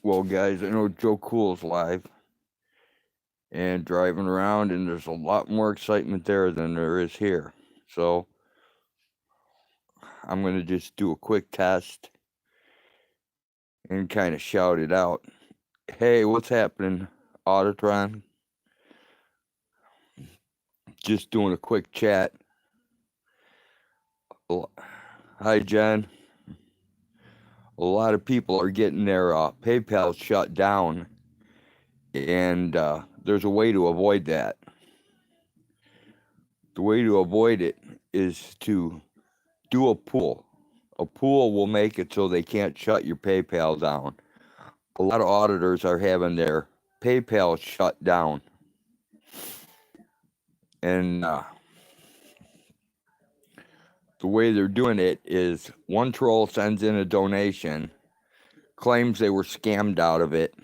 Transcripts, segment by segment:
Well, guys, I know Joe Cool's live and driving around, and there's a lot more excitement there than there is here. So I'm going to just do a quick test and kind of shout it out. Hey, what's happening, Auditron? Just doing a quick chat. Hi, Jen. A lot of people are getting their PayPal shut down, and there's a way to avoid that. The way to avoid it is to do a pool. A pool will make it so they can't shut your PayPal down. A lot of auditors are having their PayPal shut down. And the way they're doing it is one troll sends in a donation, claims they were scammed out of it.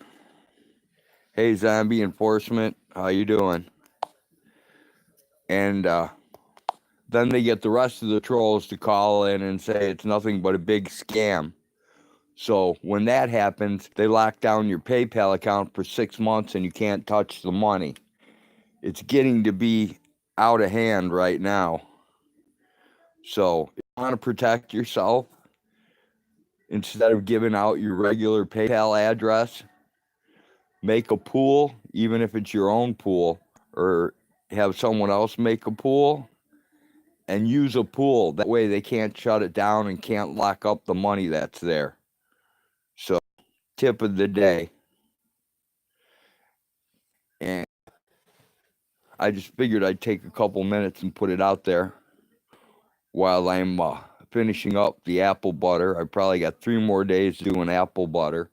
Hey, Zombie Enforcement, how you doing? And then they get the rest of the trolls to call in and say it's nothing but a big scam. So when that happens, they lock down your PayPal account for 6 months and you can't touch the money. It's getting to be out of hand right now. So if you want to protect yourself, instead of giving out your regular PayPal address, make a pool, even if it's your own pool, or have someone else make a pool and use a pool. That way they can't shut it down and can't lock up the money that's there. So, tip of the day. And I just figured I'd take a couple minutes and put it out there while I'm finishing up the apple butter. I probably got 3 more days doing apple butter.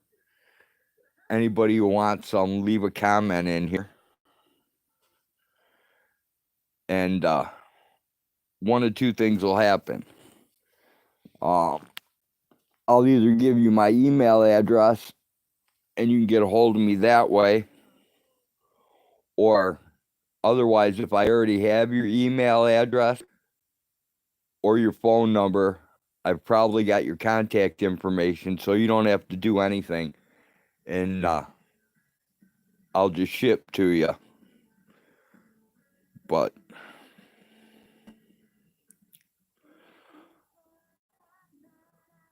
Anybody who wants some, leave a comment in here. And one of two things will happen. I'll either give you my email address and you can get a hold of me that way, or otherwise, if I already have your email address or your phone number, I've probably got your contact information, so you don't have to do anything. And I'll just ship to you. But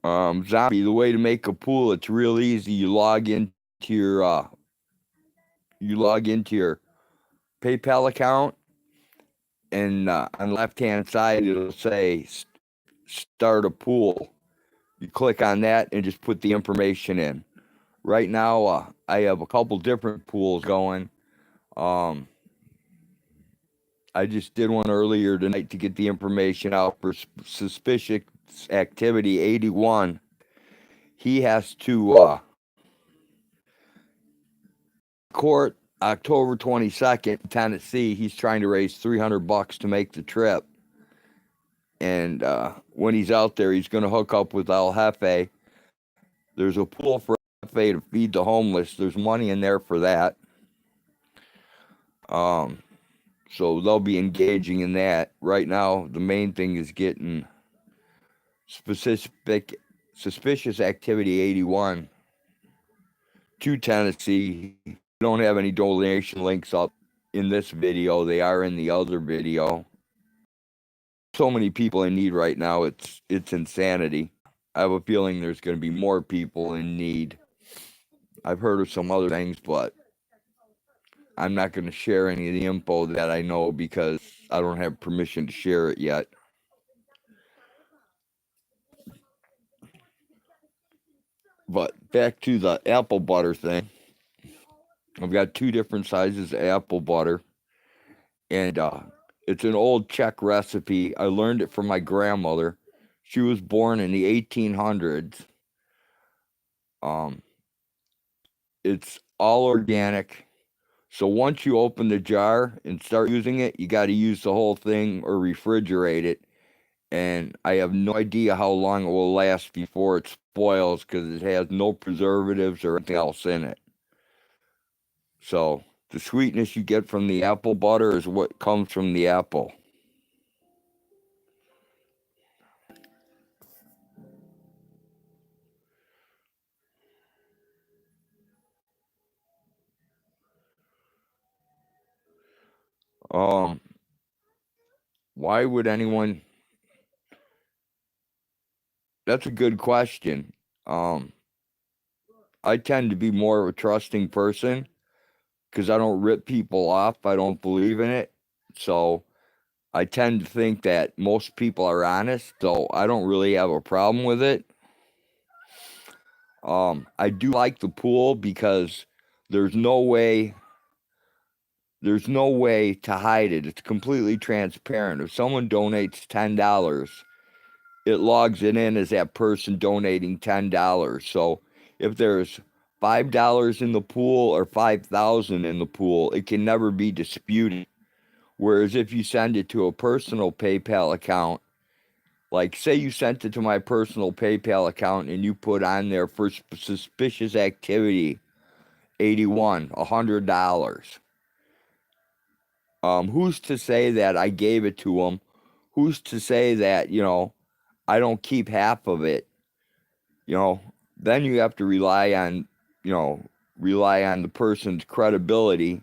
Zombie, the way to make a pool, it's real easy. You log into your PayPal account, and on the left-hand side it'll say start a pool. You click on that and just put the information in. Right now, I have a couple different pools going. I just did one earlier tonight to get the information out for suspicious activity 81. He has to court October 22nd, Tennessee. He's trying to raise $300 to make the trip. And when he's out there, he's going to hook up with El Jefe. There's a pool for El Jefe to feed the homeless. There's money in there for that. So they'll be engaging in that. Right now, the main thing is getting suspicious activity 81 to Tennessee. We don't have any donation links up in this video. They are in the other video. So many people in need right now. It's insanity. I have a feeling there's going to be more people in need. I've heard of some other things, but I'm not going to share any of the info that I know because I don't have permission to share it yet. But back to the apple butter thing. I've got 2 different sizes of apple butter. And it's an old Czech recipe. I learned it from my grandmother. She was born in the 1800s. It's all organic. So once you open the jar and start using it, you got to use the whole thing or refrigerate it. And I have no idea how long it will last before it spoils because it has no preservatives or anything else in it. So the sweetness you get from the apple butter is what comes from the apple. Um, why would anyone? That's a good question. Um, I tend to be more of a trusting person because I don't rip people off. I don't believe in it. So I tend to think that most people are honest. So I don't really have a problem with it. I do like the pool because there's no way there's no way to hide it. It's completely transparent. If someone donates $10, it logs it in as that person donating $10. So if there's $5 in the pool or 5,000 in the pool, it can never be disputed. Whereas if you send it to a personal PayPal account, like say you sent it to my personal PayPal account and you put on there for suspicious activity 81, $100. Who's to say that I gave it to them? Who's to say that, I don't keep half of it? You know, then you have to you know, rely on the person's credibility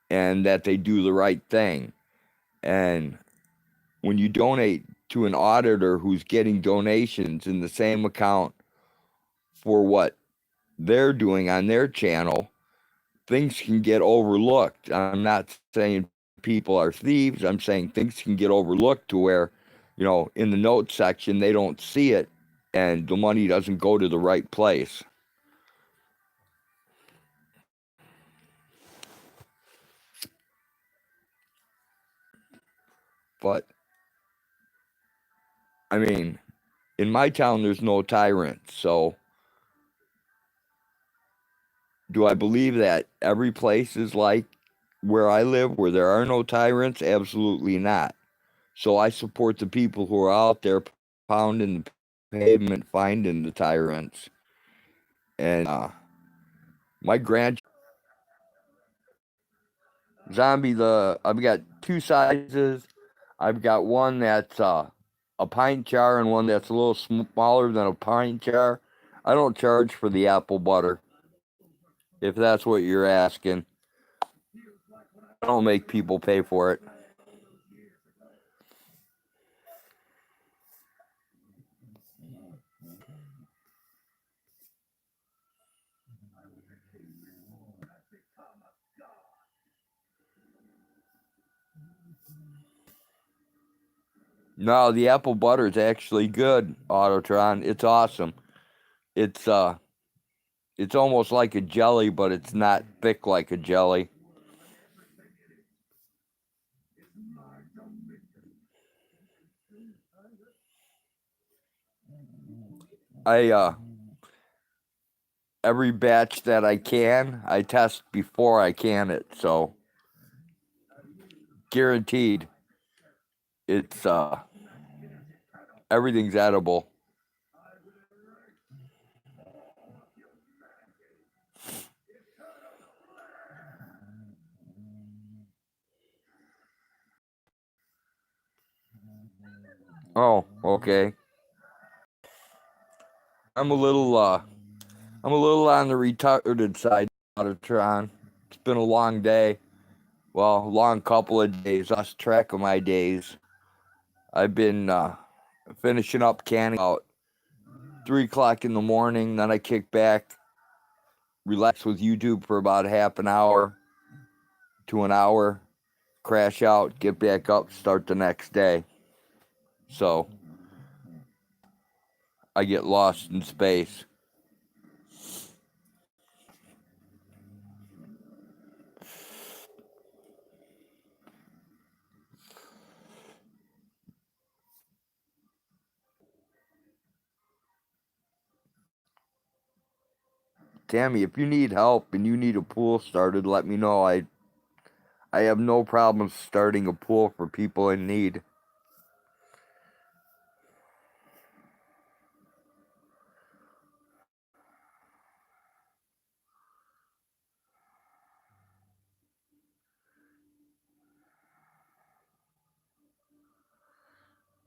and that they do the right thing. And when you donate to an auditor who's getting donations in the same account for what they're doing on their channel, things can get overlooked. I'm not saying people are thieves. I'm saying things can get overlooked to where, in the notes section, they don't see it and the money doesn't go to the right place. But, I mean, in my town, there's no tyrants. So, do I believe that every place is like where I live, where there are no tyrants? Absolutely not. So, I support the people who are out there pounding the pavement, finding the tyrants. And my grand zombie, I've got two sizes. I've got one that's a pint jar and one that's a little smaller than a pint jar. I don't charge for the apple butter, if that's what you're asking. I don't make people pay for it. No, the apple butter is actually good, Autotron. It's awesome. It's it's almost like a jelly, but it's not thick like a jelly. I every batch that I test before I can it, so guaranteed it's everything's edible. Oh, okay. I'm a little uh I'm a little on the retarded side, Autotron. It's been a long day. Well, a long couple of days. Lost track of my days. I've been finishing up canning about 3 o'clock in the morning. Then I kick back, relax with YouTube for about half an hour to an hour, crash out, get back up, start the next day. So I get lost in space. Tammy, if you need help and you need a pool started, let me know. I have no problem starting a pool for people in need.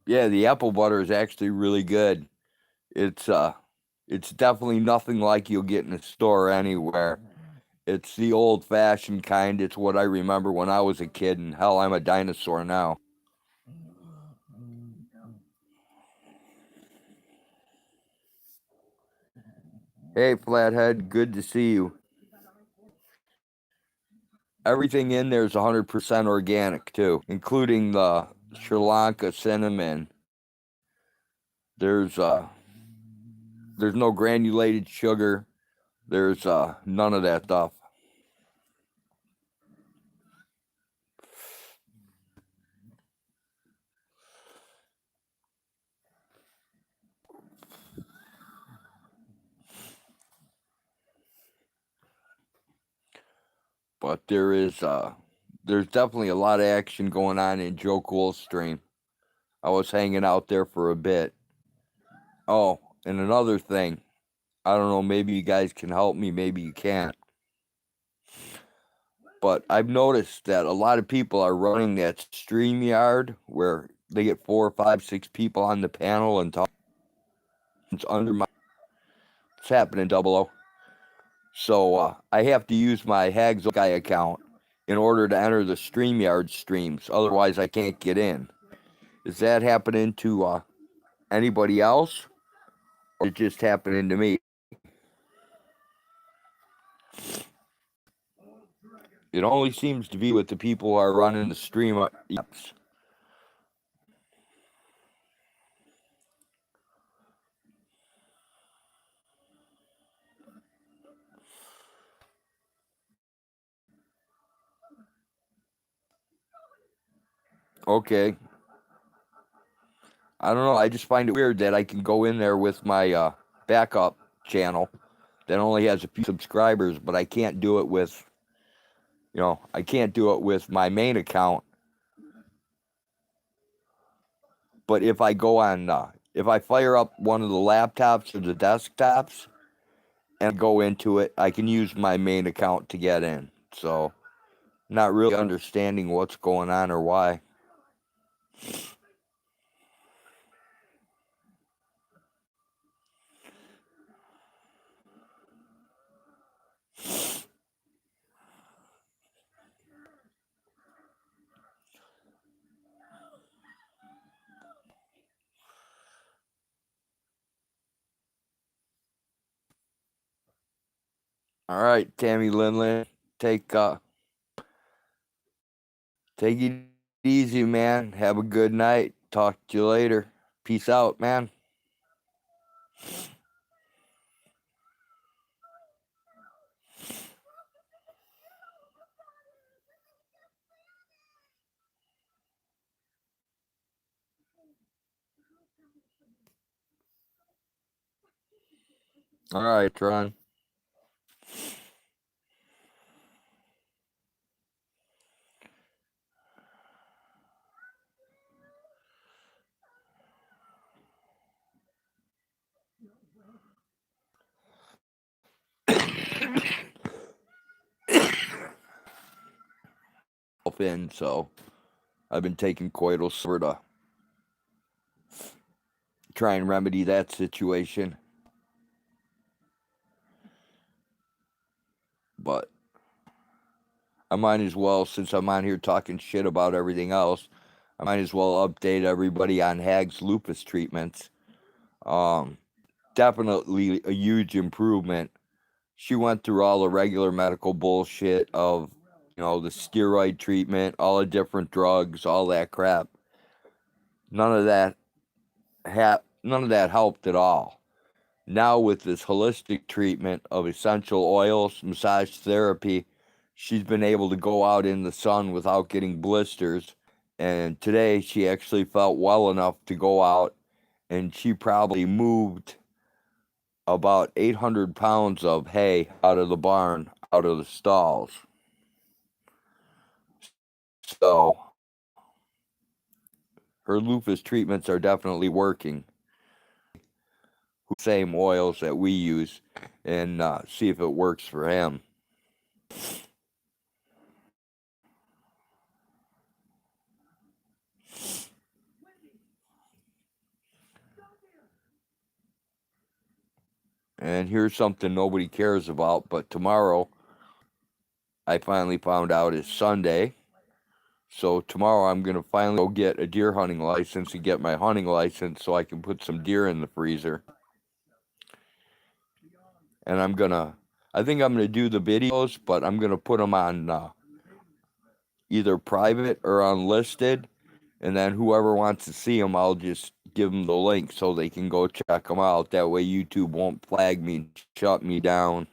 Yeah, the apple butter is actually really good. It's it's definitely nothing like you'll get in a store anywhere. It's the old-fashioned kind. It's what I remember when I was a kid, and hell, I'm a dinosaur now. Hey, Flathead, good to see you. Everything in there is 100% organic, too, including the Sri Lanka cinnamon. There's no granulated sugar. There's none of that stuff. But there's definitely a lot of action going on in Joe Cool's stream. I was hanging out there for a bit. Oh, and another thing. I don't know, maybe you guys can help me, maybe you can't. But I've noticed that a lot of people are running that StreamYard where they get 4, 5, 6 people on the panel and talk. It's under my... It's happening, Double O. So I have to use my Hags Guy account in order to enter the StreamYard streams. Otherwise, I can't get in. Is that happening to anybody else? Or is it just happening to me? It only seems to be with the people who are running the stream apps. Okay. I don't know. I just find it weird that I can go in there with my backup channel that only has a few subscribers, but I can't do it with, I can't do it with my main account. But if I go on, if I fire up one of the laptops or the desktops and go into it, I can use my main account to get in. So, not really understanding what's going on or why. All right, Tammy Linlin, take it easy, man. Have a good night. Talk to you later. Peace out, man. All right, Tron. In, so I've been taking coital to try and remedy that situation. But I might as well, since I'm on here talking shit about everything else, I might as well update everybody on Hag's lupus treatments. Definitely a huge improvement. She went through all the regular medical bullshit of, the steroid treatment, all the different drugs, all that crap. None of that helped at all. Now with this holistic treatment of essential oils, massage therapy, she's been able to go out in the sun without getting blisters. And today she actually felt well enough to go out, and she probably moved about 800 pounds of hay out of the barn, out of the stalls. So her lupus treatments are definitely working. Same oils that we use, and see if it works for him. And here's something nobody cares about, but tomorrow I finally found out is Sunday. So tomorrow I'm going to finally go get a deer hunting license and get my hunting license so I can put some deer in the freezer. And I think I'm going to do the videos, but I'm going to put them on either private or unlisted. And then whoever wants to see them, I'll just give them the link so they can go check them out. That way YouTube won't flag me, shut me down.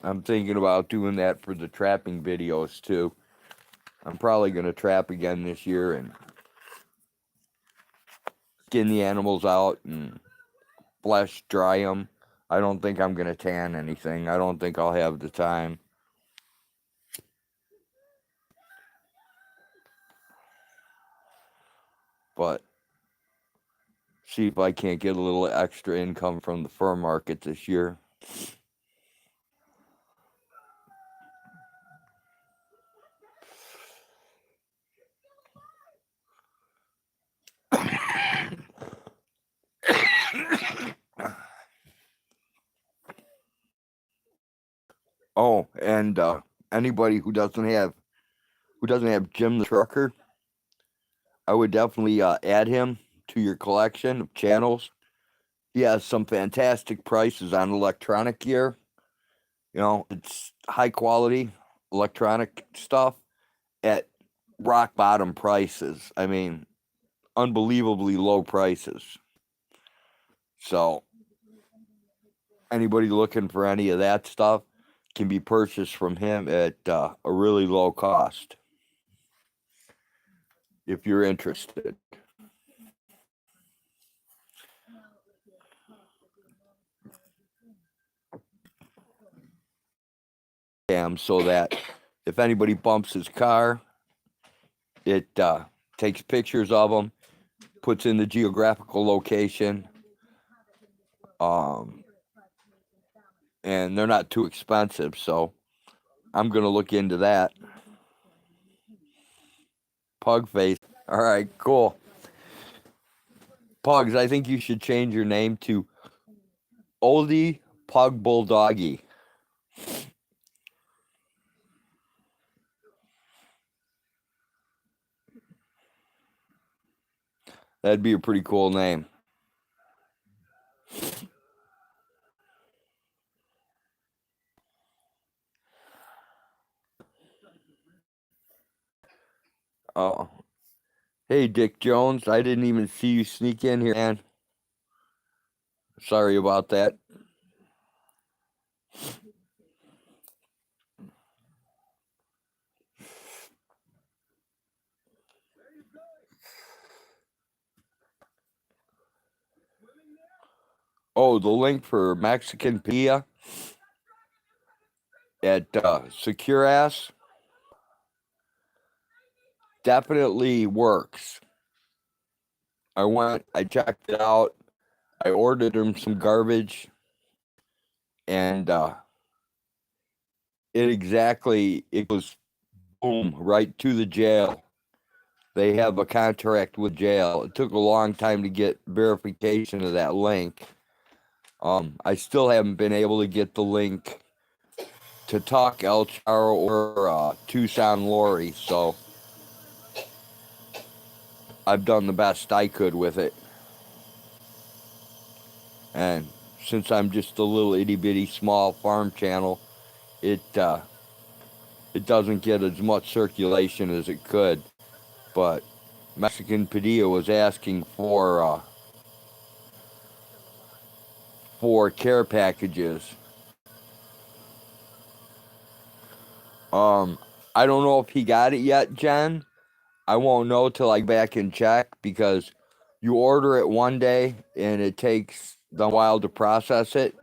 I'm thinking about doing that for the trapping videos too. I'm probably going to trap again this year and skin the animals out and flesh dry them. I don't think I'm going to tan anything. I don't think I'll have the time. But see if I can't get a little extra income from the fur market this year. Oh, and anybody who doesn't have Jim the Trucker, I would definitely add him to your collection of channels. He has some fantastic prices on electronic gear. You know, it's high quality electronic stuff at rock bottom prices. I mean, unbelievably low prices. So anybody looking for any of that stuff can be purchased from him at a really low cost if you're interested. So that if anybody bumps his car, it takes pictures of them, puts in the geographical location, and they're not too expensive. So I'm gonna look into that. Pug face. All right, cool. Pugs, I think you should change your name to Oldie Pug Bulldoggy. That'd be a pretty cool name. Oh, hey, Dick Jones. I didn't even see you sneak in here, man. Sorry about that. Oh, the link for Mexican Pia at Secure Ass definitely works. I checked it out. I ordered him some garbage, and it goes boom right to the jail. They have a contract with jail. It took a long time to get verification of that link. I still haven't been able to get the link to Talk El Charo or Tucson Lori, so I've done the best I could with it. And since I'm just a little itty bitty small farm channel, it doesn't get as much circulation as it could. But Mexican Padilla was asking for care packages. I don't know if he got it yet, Jen. I won't know till I go back and check because you order it one day and it takes a while to process it.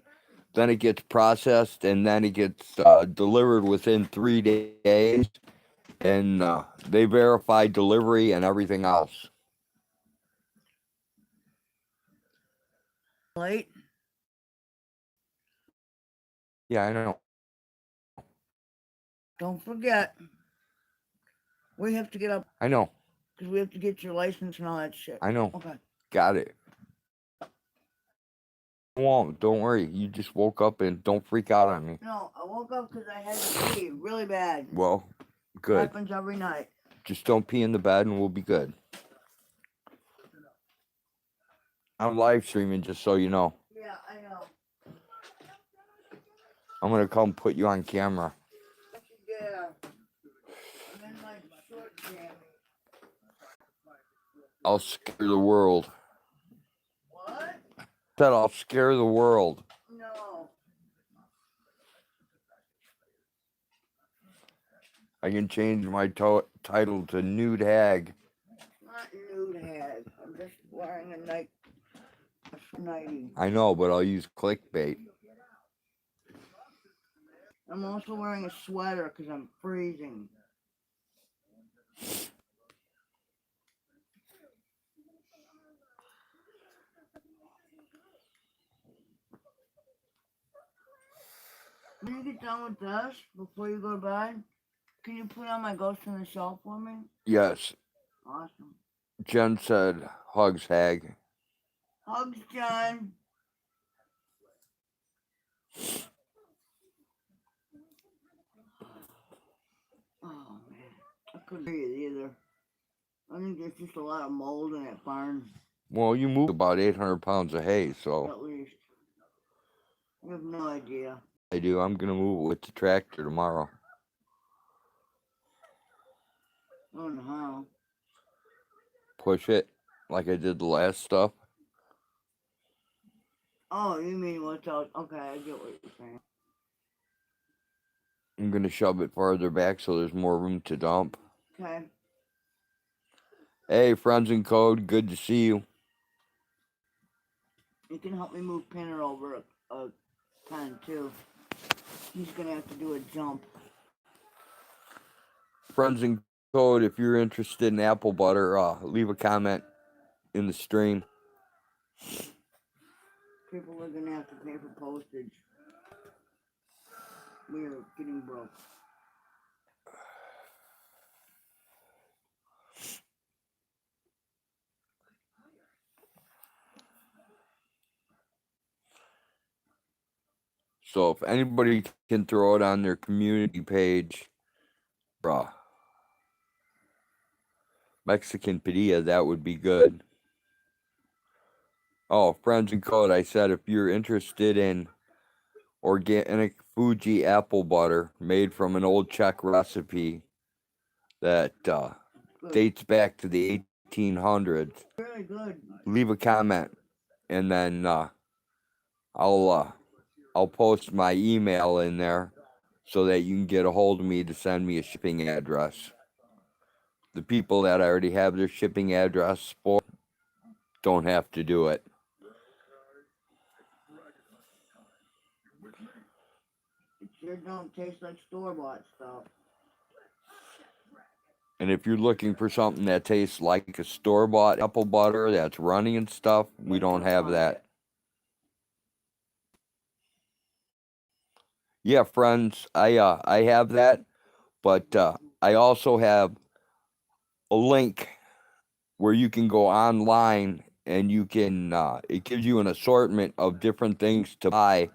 Then it gets processed and then it gets delivered within 3 days. And they verify delivery and everything else. Late. Yeah, I know. Don't forget, we have to get up. I know. Because we have to get your license and all that shit. I know. Okay. Got it. Won't. Don't worry. You just woke up and don't freak out on me. No, I woke up because I had to pee really bad. Well, good. Happens every night. Just don't pee in the bed and we'll be good. I'm live streaming just so you know. Yeah, I know. I'm going to come put you on camera. Yeah. I'm in my short jammy. I'll scare the world. What? Said I'll scare the world. No. I can change my title to Nude Hag. Not nude hag. I'm just wearing a nightie. I know, but I'll use clickbait. I'm also wearing a sweater because I'm freezing. When you get done with this, before you go to bed, can you put on my Ghost in the Shell for me? Yes. Awesome. Jen said, hugs, Hag. Hugs, John. Oh, man. I couldn't breathe either. I think there's just a lot of mold in that barn. Well, you moved about 800 pounds of hay, so. At least. You have no idea. I do. I'm going to move it with the tractor tomorrow. I don't know how. Push it like I did the last stuff. Oh, you mean what's out? Okay, I get what you're saying. I'm going to shove it farther back so there's more room to dump. Okay. Hey, friends in code, good to see you. You can help me move Pinner over a pen too. He's gonna have to do a jump. Friends in code, if you're interested in apple butter, leave a comment in the stream. People are gonna have to pay for postage. We're getting broke. So if anybody can throw it on their community page, Mexican Padilla, that would be good. Oh, friends in code, I said if you're interested in organic Fuji apple butter made from an old Czech recipe that dates back to the 1800s, Really good. leave a comment and then I'll post my email in there so that you can get a hold of me to send me a shipping address. The people that I already have their shipping address for don't have to do it. It sure don't taste like store-bought stuff. And if you're looking for something that tastes like a store-bought apple butter that's runny and stuff, we don't have that. Yeah, friends, I have that, but I also have a link where you can go online and you can it gives you an assortment of different things to buy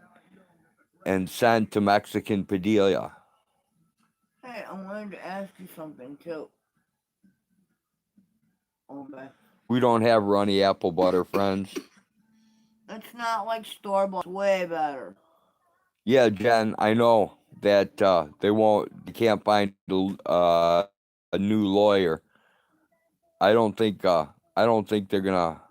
and send to Mexican Padilla. Hey, I wanted to ask you something too. Okay. We don't have runny apple butter, friends. It's not like store-bought. It's way better. Yeah, Jen, I know that they can't find a new lawyer. I don't think they're gonna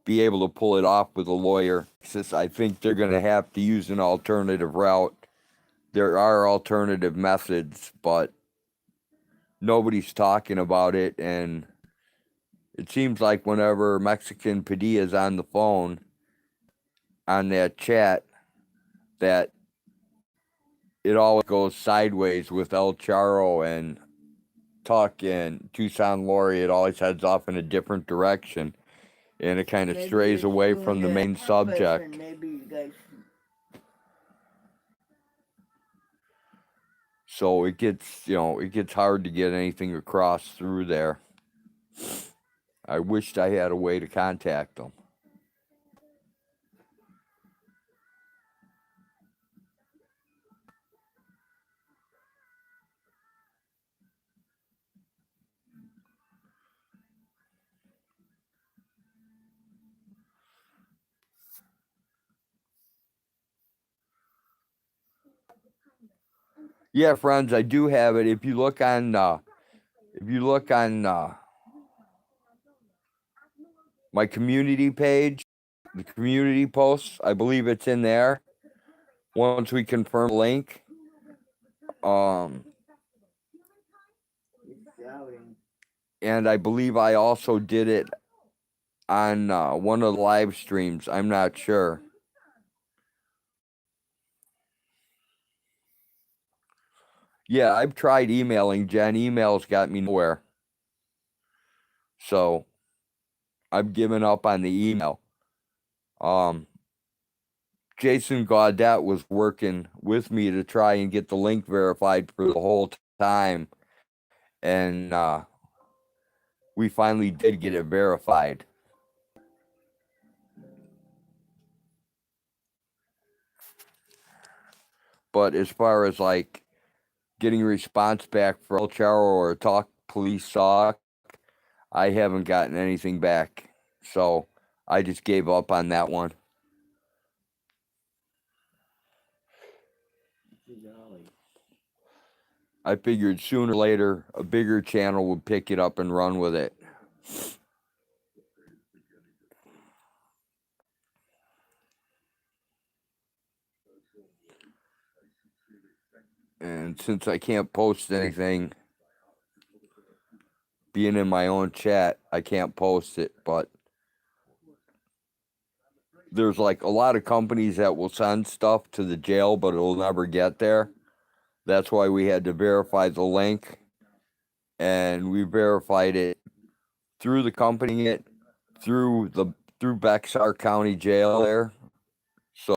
be able to pull it off with a lawyer. I think they're gonna have to use an alternative route. There are alternative methods, but nobody's talking about it, and it seems like whenever Mexican Padilla's on the phone on that chat, that it always goes sideways with El Charo and Tuck and Tucson Lori. It always heads off in a different direction, and it kind of strays away from the main subject. Maybe you guys. So it gets hard to get anything across through there. I wished I had a way to contact them. Yeah, friends, I do have it. If you look on my community page, the community posts, I believe it's in there. Once we confirm the link, and I believe I also did it on one of the live streams. I'm not sure. Yeah, I've tried emailing Jen. Emails got me nowhere. So I've given up on the email. Jason Gaudet was working with me to try and get the link verified for the whole time. And we finally did get it verified. But as far as like getting a response back for El Charo or Talk Police Talk, I haven't gotten anything back. So I just gave up on that one. I figured sooner or later a bigger channel would pick it up and run with it. And since I can't post anything, being in my own chat, I can't post it. But there's like a lot of companies that will send stuff to the jail, but it'll never get there. That's why we had to verify the link. And we verified it through the company, through Bexar County Jail there. So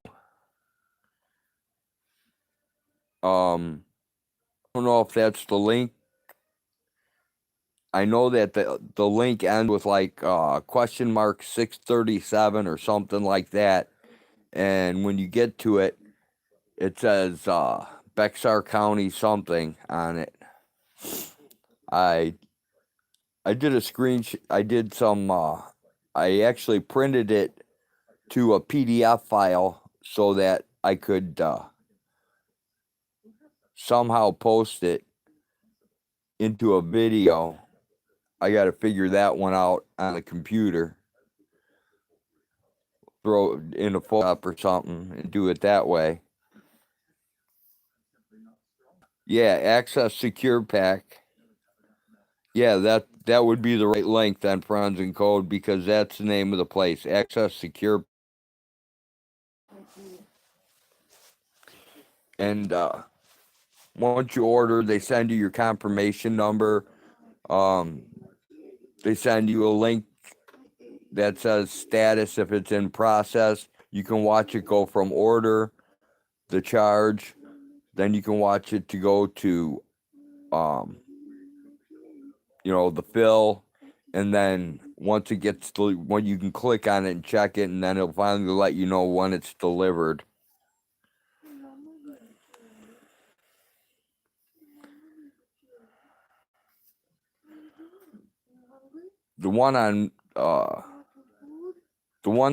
I don't know if that's the link. I know that the link ends with like question mark 637 or something like that. And when you get to it, it says Bexar County something on it. I did a screenshot. I did some. I actually printed it to a PDF file so that I could somehow post it into a video. I got to figure that one out on the computer. Throw it in a Photoshop or something and do it that way. Yeah, Access Secure Pack. Yeah, that would be the right link then, Friends and Code, because that's the name of the place. Access Secure. And once you order, they send you your confirmation number. They send you a link that says status if it's in process. You can watch it go from order, the charge, then you can watch it to go to the fill, and then once it gets when you can click on it and check it, and then it'll finally let you know when it's delivered. The one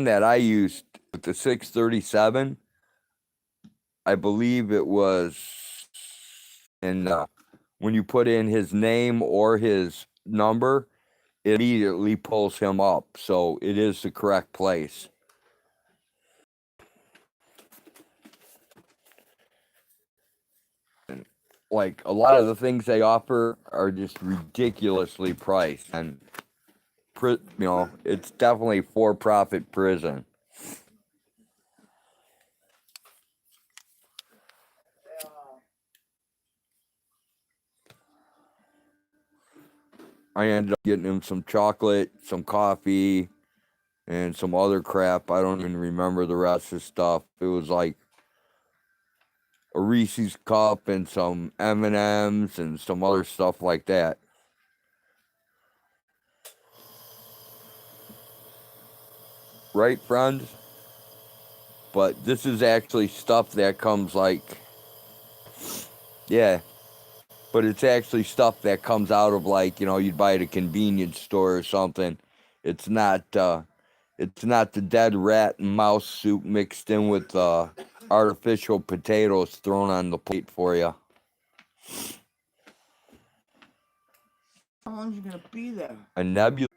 that I used with the 637, I believe it was, and when you put in his name or his number, it immediately pulls him up. So it is the correct place. And like a lot of the things they offer are just ridiculously priced, and it's definitely for-profit prison. I ended up getting him some chocolate, some coffee, and some other crap. I don't even remember the rest of the stuff. It was like a Reese's cup and some M&Ms and some other stuff like that. right, friends? But this is actually stuff that comes like, yeah, but it's actually stuff that comes out of like, you'd buy at a convenience store or something. It's not the dead rat and mouse soup mixed in with artificial potatoes thrown on the plate for you. How long is you gonna be there? A nebula.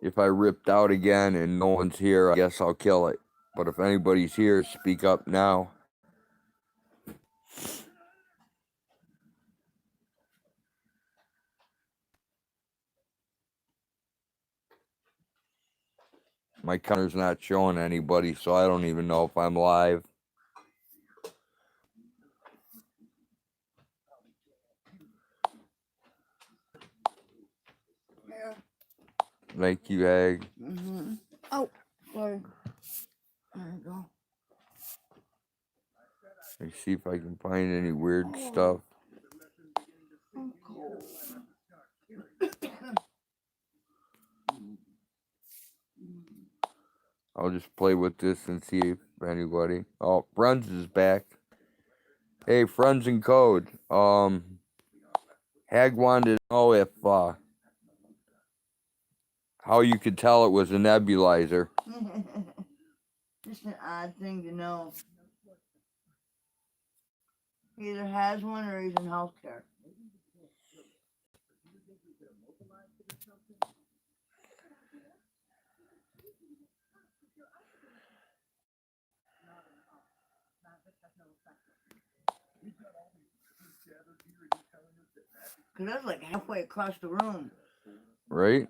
If I ripped out again and no one's here, I guess I'll kill it. But if anybody's here, speak up now. My counter's not showing anybody, so I don't even know if I'm live. Yeah. Thank you, Hag. Mm-hmm. Oh, sorry. There you go. Let me see if I can find any weird stuff. I'm cold. I'll just play with this and see if anybody. Oh, Friends is back. Hey, Friends in Code. Hag wanted to know if how you could tell it was a nebulizer. Just an odd thing to know. He either has one or he's in healthcare. Cause that's like halfway across the room. Right?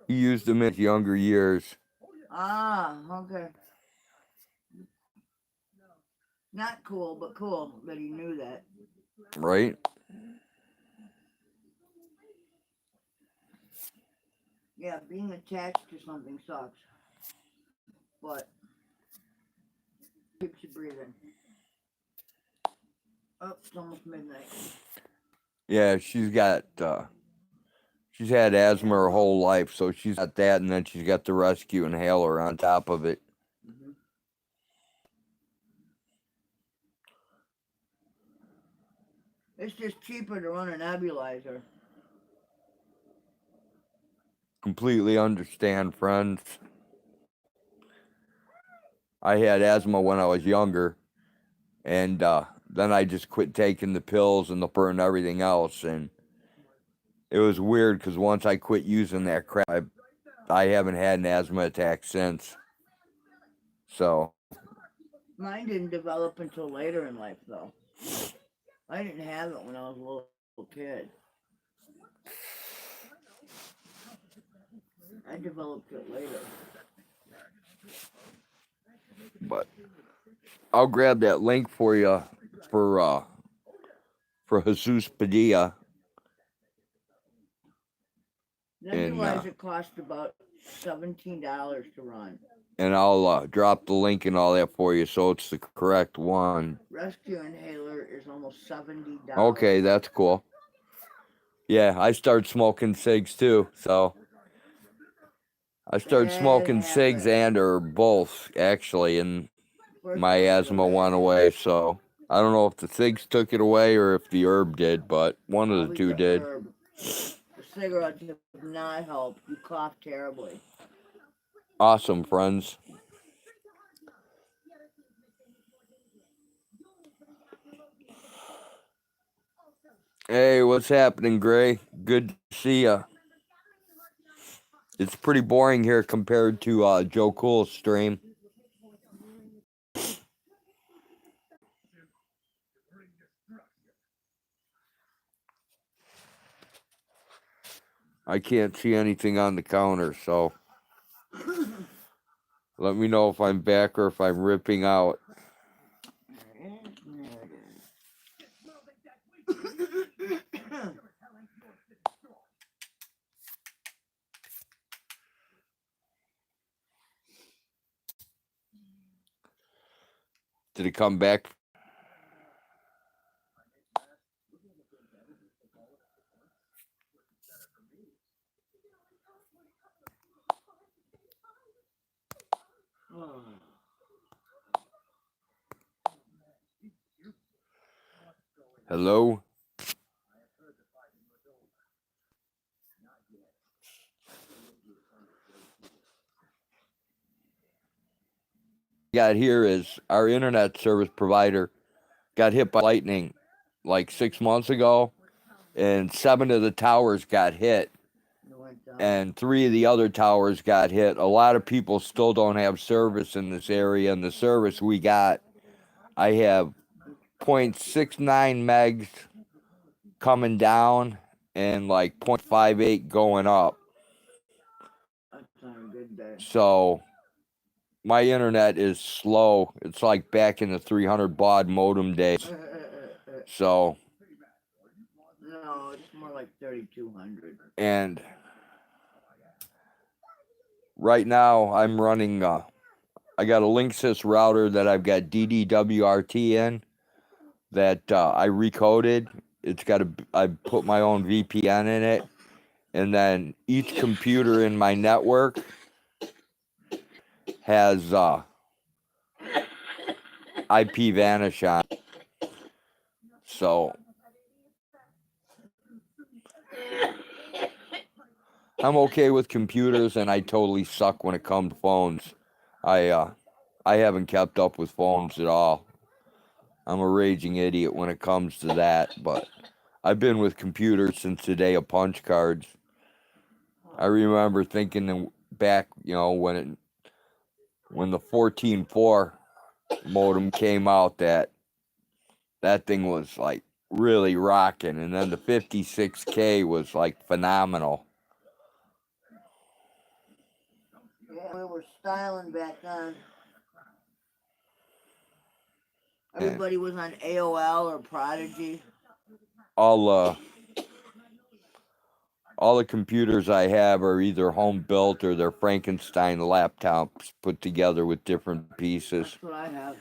He used them in his younger years. Ah, okay. Not cool, but cool that he knew that. Right? Yeah, being attached to something sucks. But keeps you breathing. Oh, it's almost midnight. Yeah, she's had asthma her whole life, so she's got that, and then she's got the rescue inhaler on top of it. Mm-hmm. It's just cheaper to run a nebulizer. Completely understand, friends. I had asthma when I was younger, and then I just quit taking the pills and the pur and everything else, and it was weird because once I quit using that crap, I haven't had an asthma attack since. So Mine didn't develop until later in life, though. I didn't have it when I was a little kid. I developed it later. but I'll grab that link for you for Jesus Padilla. Nebulizer cost about $17 to run. And I'll drop the link and all that for you, so it's the correct one. Rescue inhaler is almost $70. Okay, that's cool. Yeah, I started smoking cigs too, so I started smoking cigs or both actually, and my asthma went away. So I don't know if the cigs took it away or if the herb did, but one of the two did. The cigarettes have not helped. You cough terribly. Awesome, friends. Hey, what's happening, Gray? Good to see ya. It's pretty boring here compared to Joe Cool's stream. I can't see anything on the counter, so let me know if I'm back or if I'm ripping out. Did it come back? Oh. Hello? Got here is our internet service provider got hit by lightning like 6 months ago, and 7 of the towers got hit, It went down. and 3 of the other towers got hit. A lot of people still don't have service in this area, and the service we got, I have 0.69 megs coming down and like 0.58 going up. That's not a good day. So my internet is slow. It's like back in the 300 baud modem days. So, No, it's more like 3,200. and right now I'm running, I got a Linksys router that I've got DDWRT in that I recoded. It's got I put my own VPN in it. And then each computer in my network has IP vanish on. So I'm okay with computers, and I totally suck when it comes to phones. I haven't kept up with phones at all. I'm a raging idiot when it comes to that, but I've been with computers since the day of punch cards. I remember thinking back, when the 14.4 modem came out, that thing was like really rocking, and then the 56K was like phenomenal. Yeah, we were styling back then. Everybody was on AOL or Prodigy. All the computers I have are either home built or they're Frankenstein laptops put together with different pieces. That's what I have.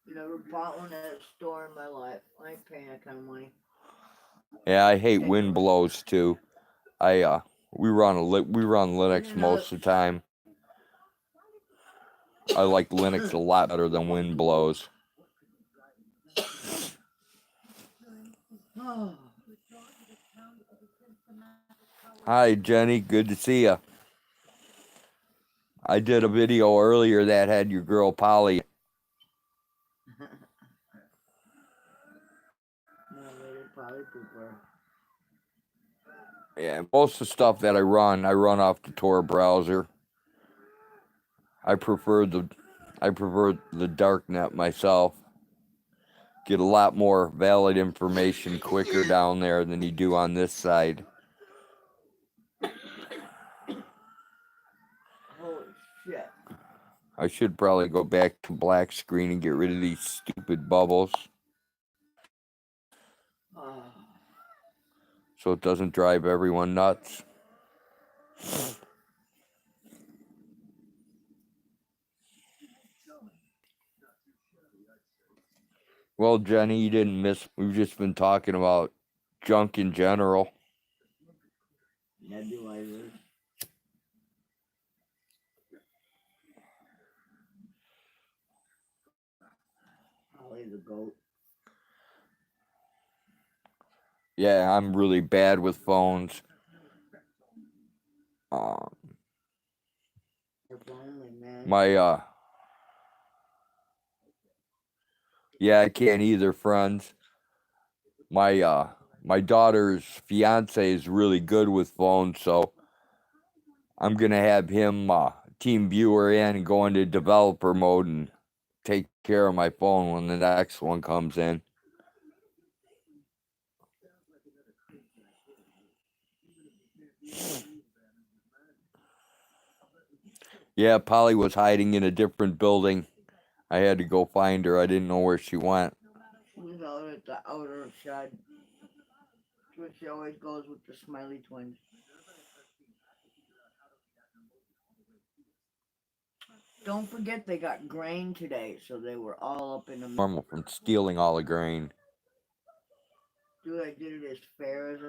Never bought one at a store in my life. I ain't paying that kind of money. Yeah, I hate wind blows too. We run Linux most of the time. I like Linux a lot better than wind blows. Hi, Jenny. Good to see you. I did a video earlier that had your girl Polly. Yeah, most of the stuff that I run off the Tor browser. I prefer the darknet myself. Get a lot more valid information quicker down there than you do on this side. Holy shit. I should probably go back to black screen and get rid of these stupid bubbles so it doesn't drive everyone nuts. Well, Jenny, you didn't miss. We've just been talking about junk in general. Nebulizers. Holly the goat. Yeah, I'm really bad with phones. Yeah, I can't either, friends. My daughter's fiance is really good with phones, so I'm gonna have him team viewer in and go into developer mode and take care of my phone when the next one comes in. Yeah, Polly was hiding in a different building. I had to go find her. I didn't know where she went. She was out at the outer shed. That's where she always goes with the smiley twins. Don't forget they got grain today, so they were all up in the. Normal from stealing all the grain. Dude, I did it as fair as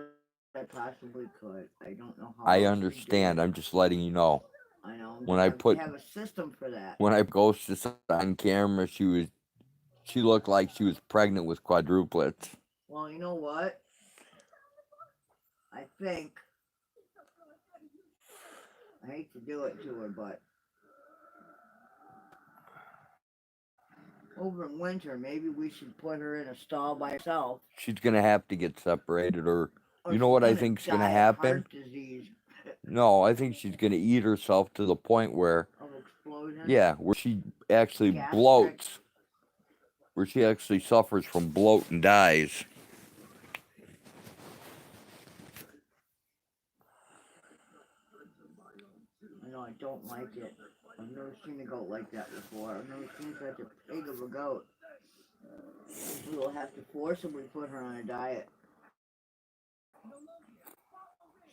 I possibly could. I don't know how. I else understand. We did it. I'm just letting you know. I know. When I put have a system for that. when I posted this on camera, she looked like she was pregnant with quadruplets. Well, you know what? I think I hate to do it to her, but over in winter, maybe we should put her in a stall by herself. She's gonna have to get separated, or you know she's what I gonna think's die gonna of happen? Heart disease No, I think she's gonna eat herself to the point where, of explosion. yeah, where she actually Gastric. bloats, where she actually suffers from bloat and dies. No, I don't like it. I've never seen a goat like that before. I've never seen such a pig of a goat. We'll have to forcibly put her on a diet.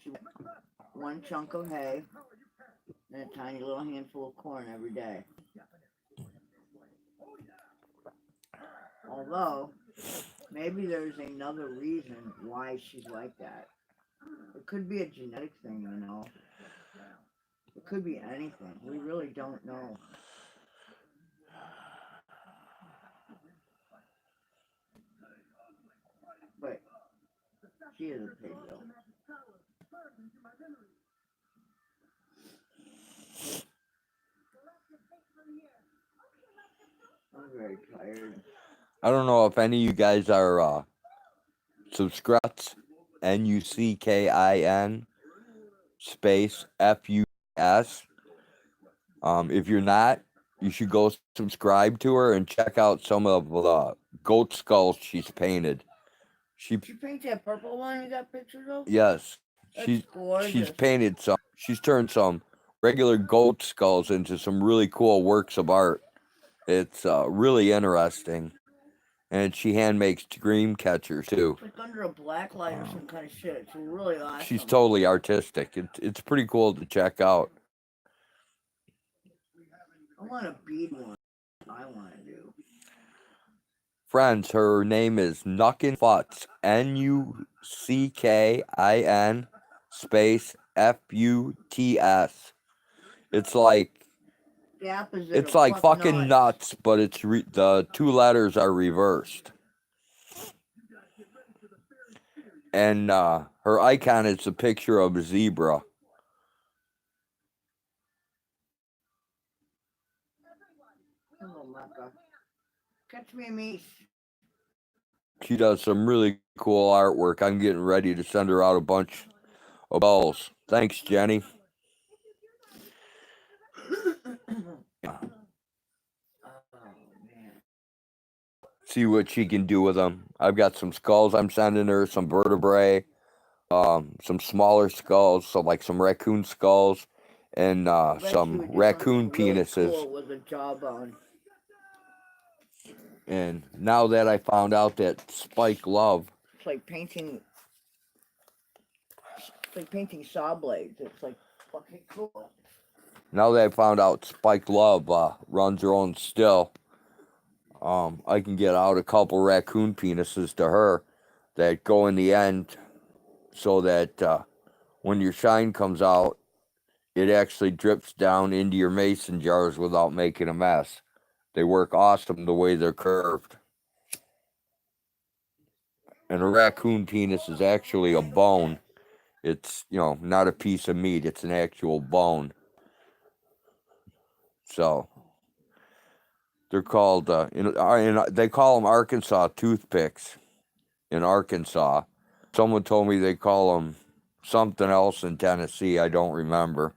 She one chunk of hay and a tiny little handful of corn every day. Although, maybe there's another reason why she's like that. It could be a genetic thing, you know. It could be anything. We really don't know. But she is a pig, though. I'm very tired. I don't know if any of you guys are subscribed. NUCKIN space FUS. If you're not, you should go subscribe to her and check out some of the goat skulls she's painted. She paints that purple one you got pictures of? Yes. That's gorgeous. She's painted some. She's turned some regular goat skulls into some really cool works of art. It's really interesting. And she hand makes dream catchers too. It's like under a black light or some kind of shit. It's really awesome. She's totally artistic. It's pretty cool to check out. I want a bead one. I want to do. Friends, her name is Nuckin Futz. NUCKIN space FUTS. It's like The opposite. it's of like fuck fucking nuts, but it's the two letters are reversed. And her icon is a picture of a zebra. Hello, Mecca. Catch me a meat. She does some really cool artwork. I'm getting ready to send her out a bunch of balls. Thanks, Jenny. See what she can do with them. I've got some skulls I'm sending her, some vertebrae, some smaller skulls, so like some raccoon skulls, and some raccoon penises. Really cool with a jawbone. And now that I found out that Spike Love, it's like painting saw blades. It's like fucking cool. Now that I found out Spike Love runs her own still, I can get out a couple raccoon penises to her that go in the end so that when your shine comes out, it actually drips down into your mason jars without making a mess. They work awesome the way they're curved. And a raccoon penis is actually a bone. It's, not a piece of meat. It's an actual bone. So they're called, they call them Arkansas toothpicks in Arkansas. Someone told me they call them something else in Tennessee. I don't remember.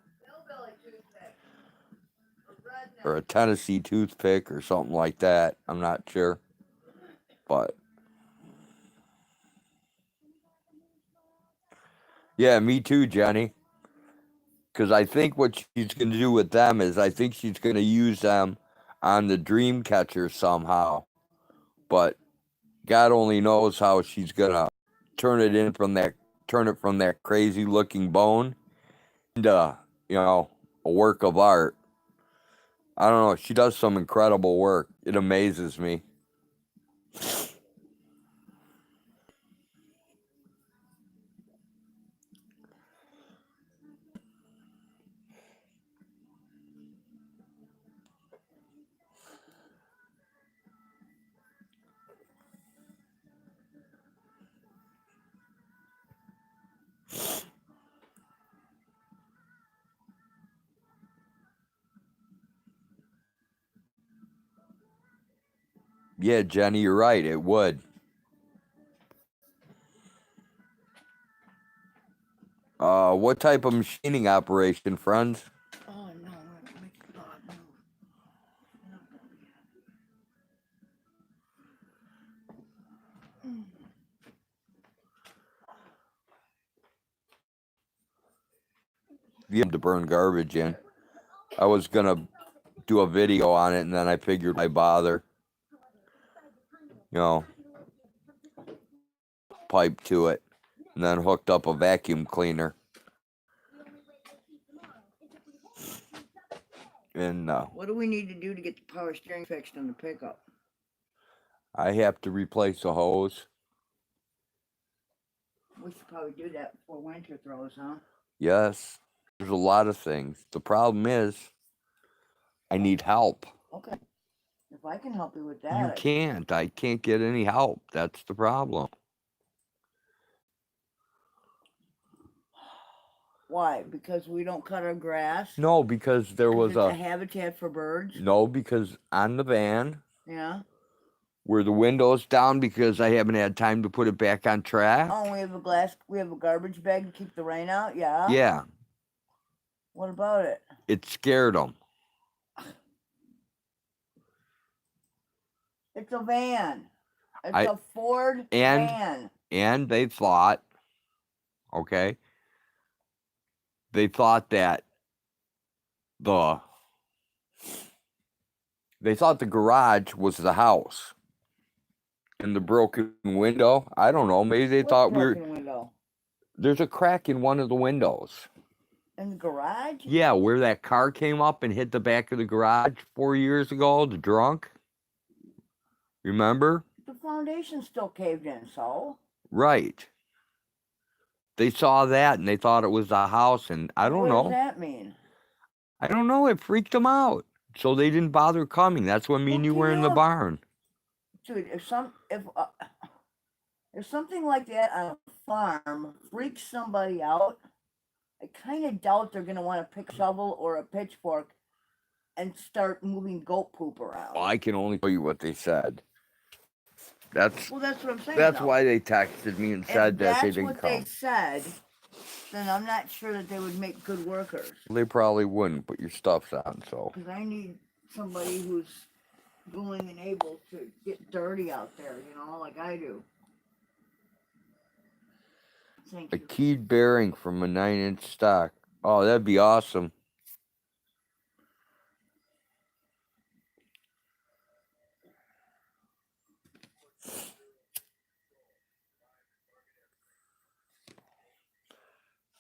Or a Tennessee toothpick or something like that. I'm not sure. But yeah, me too, Jenny. Because I think what she's going to do with them is I think she's going to use them on the dream catcher somehow. But God only knows how she's going to turn it from that crazy looking bone into, a work of art. I don't know. She does some incredible work. It amazes me. Yeah, Jenny, you're right. It would. What type of machining operation, friends? Oh no, make it move. To burn garbage in. I was gonna do a video on it, and then I figured why bother. You know, pipe to it, and then hooked up a vacuum cleaner. And What do we need to do to get the power steering fixed on the pickup? I have to replace a hose. We should probably do that before winter throws, huh? Yes, there's a lot of things. The problem is, I need help. Okay. If I can help you with You that. can't. I can't get any help. That's the problem. Why? Because we don't cut our grass? No, because there was it's a habitat for birds? No, because on the van, Yeah. where the window's down because I haven't had time to put it back on track. Oh, we have a garbage bag to keep the rain out? Yeah. Yeah. What about it? It scared them. It's a van. It's a Ford van. And they thought, okay, they thought that the garage was the house. And the broken window, I don't know, maybe they thought window? There's a crack in one of the windows. In the garage? Yeah, where that car came up and hit the back of the garage 4 years ago, the drunk. Remember? The foundation's still caved in, so. Right. They saw that and they thought it was the house, and I don't know. What does that mean? I don't know. It freaked them out. So they didn't bother coming. That's when me and you were in the barn. Dude, if something like that on a farm freaks somebody out, I kind of doubt they're going to want to pick a shovel or a pitchfork and start moving goat poop around. Well, I can only tell you what they said. That's what I'm saying. That's why they texted me and said that they didn't come. If that's what they said, then I'm not sure that they would make good workers. They probably wouldn't, but your stuff's on, so. Because I need somebody who's willing and able to get dirty out there, like I do. Thank you. A keyed bearing from a 9-inch stock. Oh, that'd be awesome.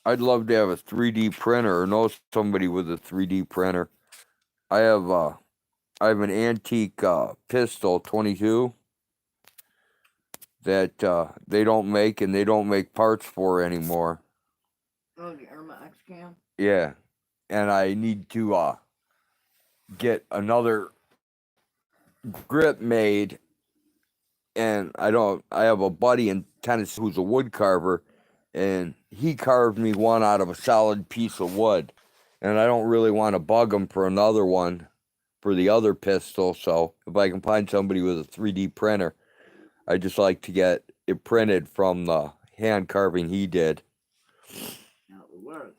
I'd love to have a 3D printer or know somebody with a 3D printer. I have an antique pistol 22 that they don't make and they don't make parts for anymore. Oh, the Irma X Cam? Yeah. And I need to get another grip made, and I have a buddy in Tennessee who's a wood carver, and he carved me one out of a solid piece of wood, and I don't really want to bug him for another one for the other pistol. So if I can find somebody with a 3D printer, I just like to get it printed from the hand carving he did. That would work.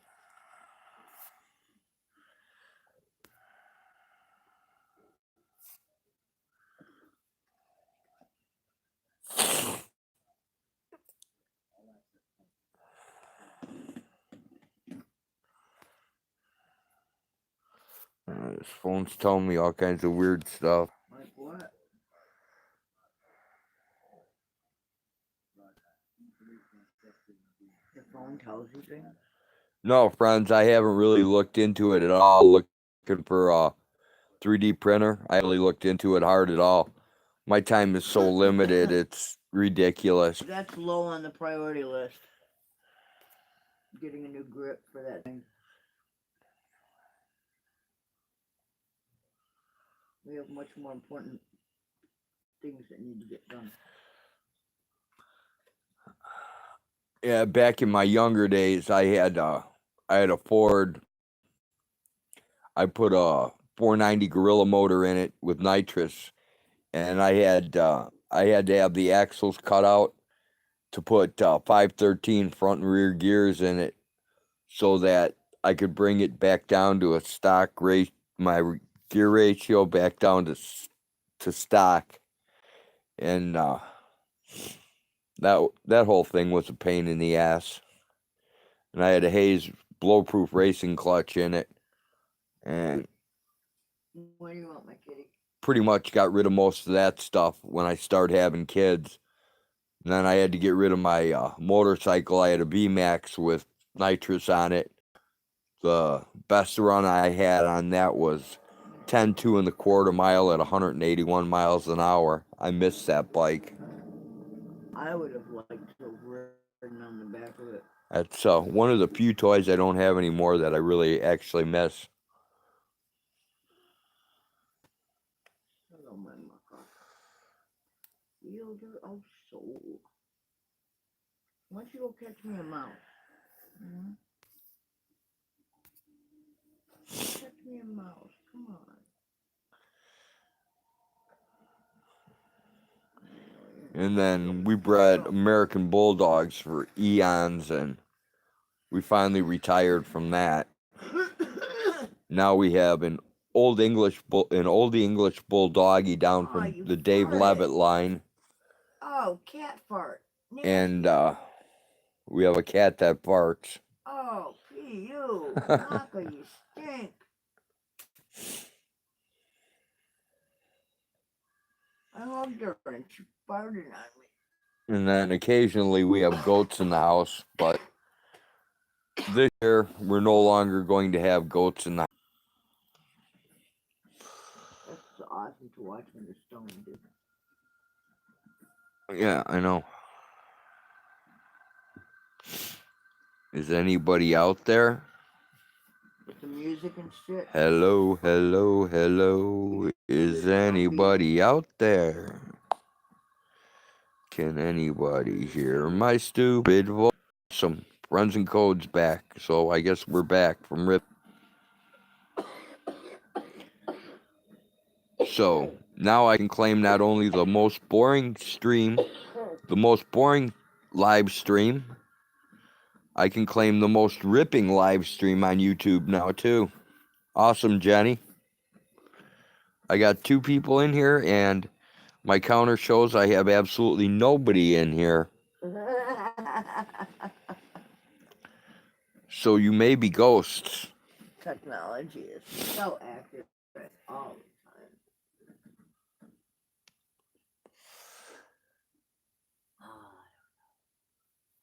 His phone's telling me all kinds of weird stuff. Like what? The phone tells you things? No, friends, I haven't really looked into it at all. Looking for 3D printer. I really looked into it hard at all. My time is so limited, it's ridiculous. That's low on the priority list. Getting a new grip for that thing. We have much more important things that need to get done. Yeah, back in my younger days, I had a Ford. I put a 490 Gorilla motor in it with nitrous, and I had to have the axles cut out to put 513 front and rear gears in it, so that I could bring it back down to a stock rate, gear ratio back down to stock, and that whole thing was a pain in the ass. And I had a Hayes blow-proof racing clutch in it, and What do you want, my kitty? pretty much got rid of most of that stuff when I started having kids. And then I had to get rid of my motorcycle. I had a V-Max with nitrous on it. The best run I had on that was 10.2 1/4 mile at 181 miles an hour. I missed that bike. I would have liked to have ridden on the back of it. That's one of the few toys I don't have anymore that I really actually miss. Hello, my mucker. Fielder of soul. Why don't you go catch me a mouse? Hmm? Catch me a mouse. Come on. And then we bred American Bulldogs for eons, and we finally retired from that. Now we have an old English Bulldoggy down from the Dave Levitt line. Oh, cat fart. Nasty. And we have a cat that farts. Oh, pee you. Maka, you stink. I hugged her and she farted on me. And then occasionally we have goats in the house, but this year we're no longer going to have goats in the house. That's awesome to watch when they're stoned, dude. Yeah, I know. Is anybody out there? With the music and shit. Hello, hello, hello. Is anybody out there? Can anybody hear my stupid voice? Some runs and codes back, so I guess we're back from RIP. So now I can claim not only the most boring live stream, I can claim the most ripping live stream on YouTube now too. Awesome, Jenny. I got 2 people in here, and my counter shows I have absolutely nobody in here. So you may be ghosts. Technology is so accurate all the time.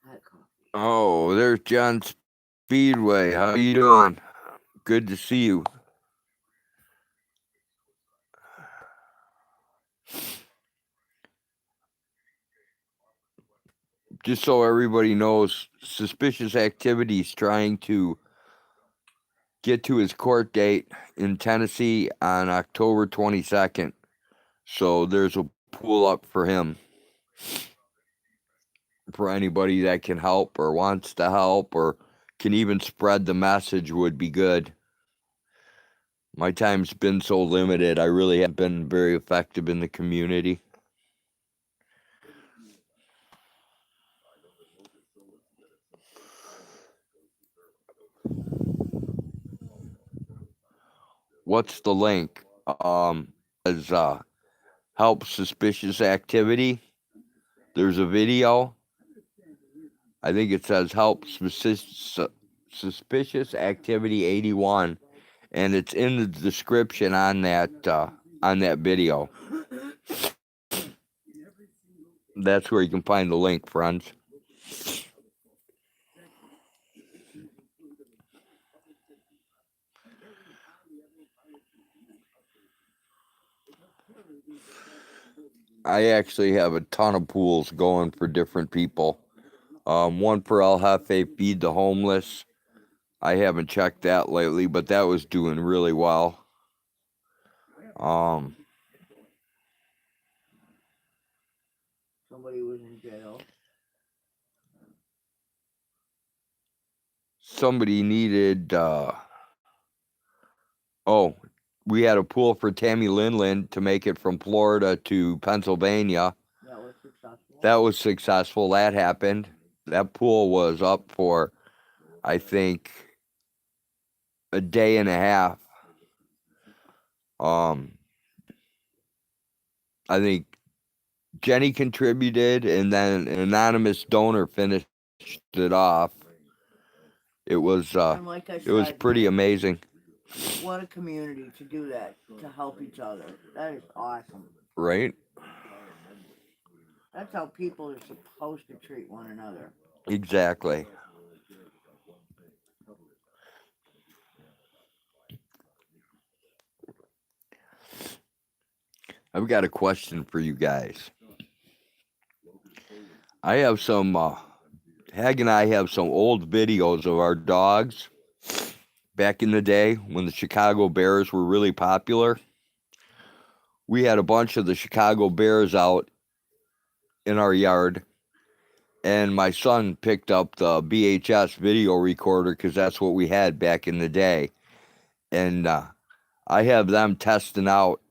Hot coffee. Oh, there's John Speedway. How you doing? Good to see you. Just so everybody knows, suspicious activities trying to get to his court date in Tennessee on October 22nd. So there's a pool up for him. For anybody that can help or wants to help or can even spread the message would be good. My time's been so limited, I really haven't been very effective in the community. What's the link? As help suspicious activity. There's a video. I think it says help suspicious activity 81, and it's in the description on that video. That's where you can find the link, friends. I actually have a ton of pools going for different people. One for El Jefe, Feed the Homeless. I haven't checked that lately, but that was doing really well. Somebody was in jail. Somebody needed, we had a pool for Tammy Linlin to make it from Florida to Pennsylvania. That was successful. That was successful. That happened. That pool was up for, I think, a day and a half. I think Jenny contributed, and then an anonymous donor finished it off. It was And like I said, it was pretty amazing. What a community to do that, to help each other. That is awesome. Right? That's how people are supposed to treat one another. Exactly. I've got a question for you guys. I have some, Hag and I have some old videos of our dogs back in the day when the Chicago Bears were really popular. We had a bunch of the Chicago Bears out in our yard, and my son picked up the VHS video recorder because that's what we had back in the day. And I have them testing out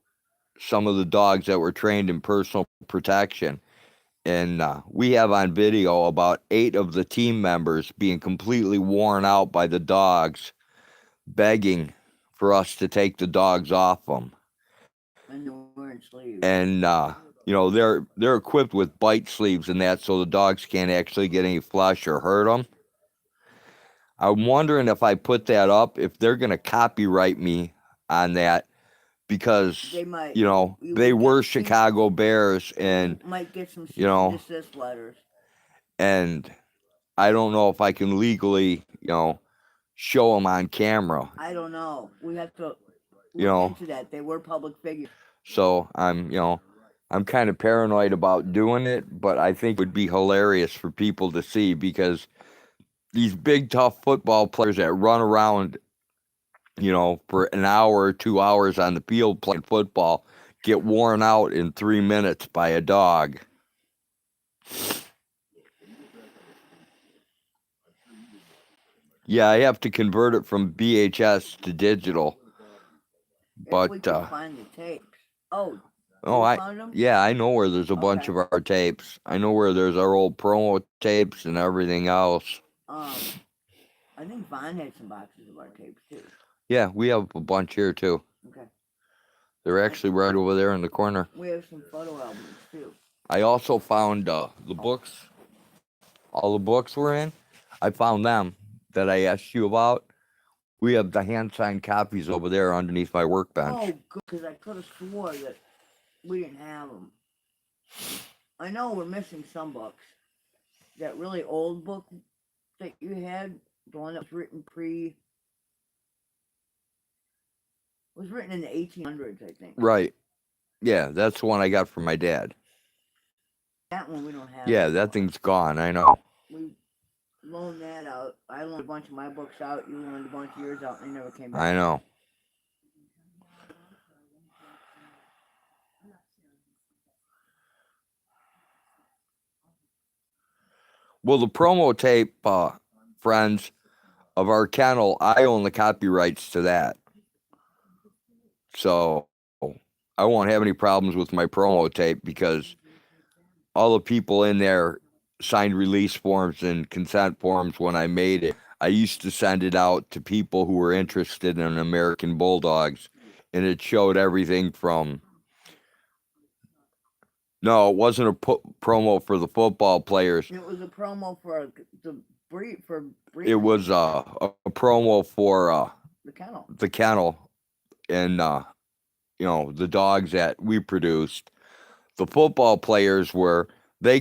some of the dogs that were trained in personal protection. And we have on video about 8 of the team members being completely worn out by the dogs, begging for us to take the dogs off them. And they're wearing sleeves. And they're equipped with bite sleeves and that, so the dogs can't actually get any flesh or hurt them. I'm wondering if I put that up, if they're going to copyright me on that, because they might. They were Chicago Bears, and might get some cease and desist letters. And I don't know if I can legally, show them on camera. I don't know. We have to look into that. They were public figures. So I'm kind of paranoid about doing it, but I think it would be hilarious for people to see, because these big, tough football players that run around, for an hour or 2 hours on the field playing football get worn out in 3 minutes by a dog. Yeah, I have to convert it from VHS to digital. But if we can find the tapes. Found them? I know where there's a bunch of our tapes. I know where there's our old promo tapes and everything else. I think Vaughn had some boxes of our tapes too. Yeah, we have a bunch here too. Okay. They're actually right over there in the corner. We have some photo albums too. I also found the books. All the books were in. I found them that I asked you about. We have the hand-signed copies over there underneath my workbench. Oh, good, because I could have swore that we didn't have them. I know we're missing some books. That really old book that you had, the one that was written was written in the 1800s, I think. Right. Yeah, that's the one I got from my dad. That one we don't have. Yeah, that thing's gone, I know. We loaned that out. I loaned a bunch of my books out. You loaned a bunch of yours out, and they never came back. I know. Well, the promo tape, friends, of our kennel, I own the copyrights to that. So I won't have any problems with my promo tape, because all the people in there signed release forms and consent forms when I made it. I used to send it out to people who were interested in American Bulldogs, and it showed everything from... No, it wasn't a promo for the football players. It was a promo for the breed. It was a promo for the kennel. The kennel, and the dogs that we produced. The football players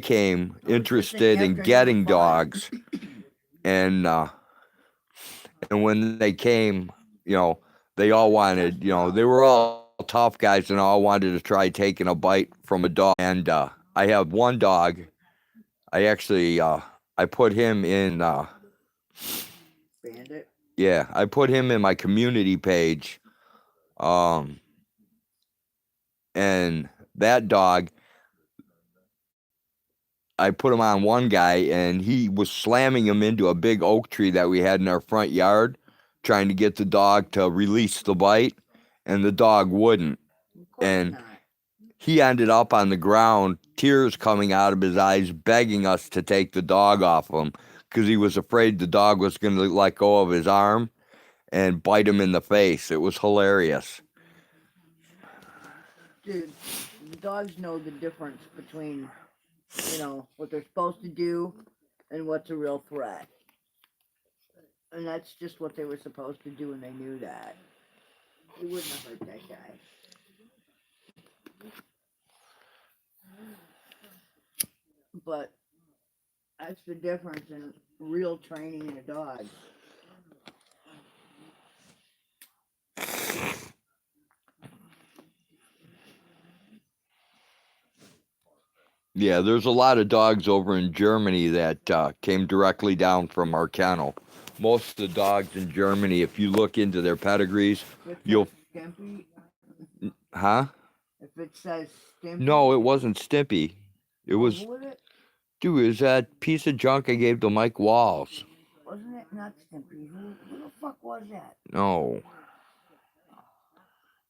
came interested in getting dogs, and when they came, they all wanted, they were all tough guys and all wanted to try taking a bite from a dog. And I have one dog. I actually I put him in. Bandit. Yeah, I put him in my community page. And that dog, I put him on one guy, and he was slamming him into a big oak tree that we had in our front yard, trying to get the dog to release the bite, and the dog wouldn't. Of course And not. he ended up on the ground, tears coming out of his eyes, begging us to take the dog off him because he was afraid the dog was going to let go of his arm and bite him in the face. It was hilarious. Dude, the dogs know the difference between, what they're supposed to do and what's a real threat. And that's just what they were supposed to do, and they knew that. He wouldn't have hurt that guy. But that's the difference in real training in a dog. Yeah, there's a lot of dogs over in Germany that came directly down from our kennel. Most of the dogs in Germany, if you look into their pedigrees, you'll... Stimpy? Huh? If it says Stimpy? No, it wasn't Stimpy. It was... Who was it? Dude, it was that piece of junk I gave to Mike Walls. Wasn't it not Stimpy? Who the fuck was that? No.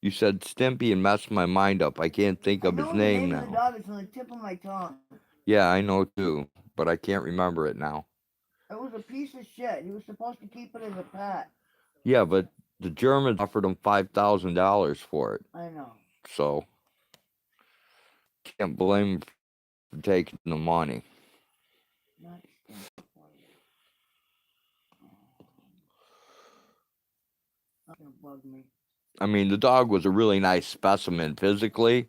You said Stimpy and messed my mind up. I can't think of his name now. The name of the dog is on the tip of my tongue. Yeah, I know too, but I can't remember it now. It was a piece of shit. He was supposed to keep it as a pet. Yeah, but the Germans offered him $5,000 for it. I know. So, can't blame him for taking the money. Not Stimpy. Not gonna bug me. I mean, the dog was a really nice specimen physically.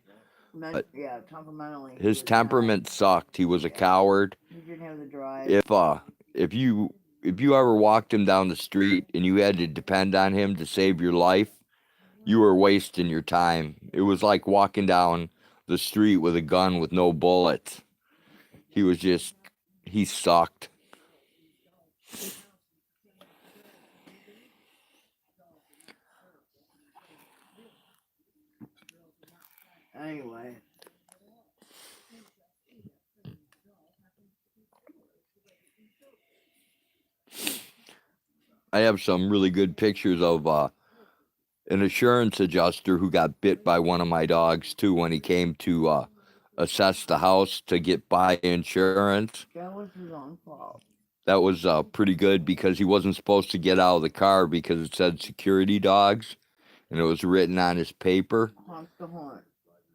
But yeah, temperamentally. His temperament sucked. He was a coward. He didn't have the drive. If you ever walked him down the street and you had to depend on him to save your life, you were wasting your time. It was like walking down the street with a gun with no bullets. He sucked. Anyway. I have some really good pictures of an insurance adjuster who got bit by one of my dogs too when he came to assess the house to get by insurance. That was his own fault. That was pretty good because he wasn't supposed to get out of the car because it said security dogs, and it was written on his paper. Honk the horn.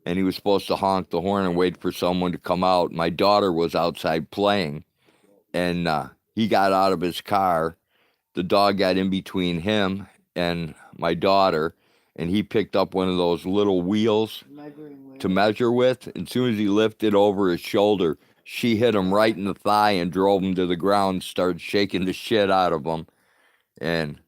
And he was supposed to honk the horn and wait for someone to come out. My daughter was outside playing, and he got out of his car. The dog got in between him and my daughter, and he picked up one of those little wheels to measure with. And as soon as he lifted over his shoulder, she hit him right in the thigh and drove him to the ground, started shaking the shit out of him. And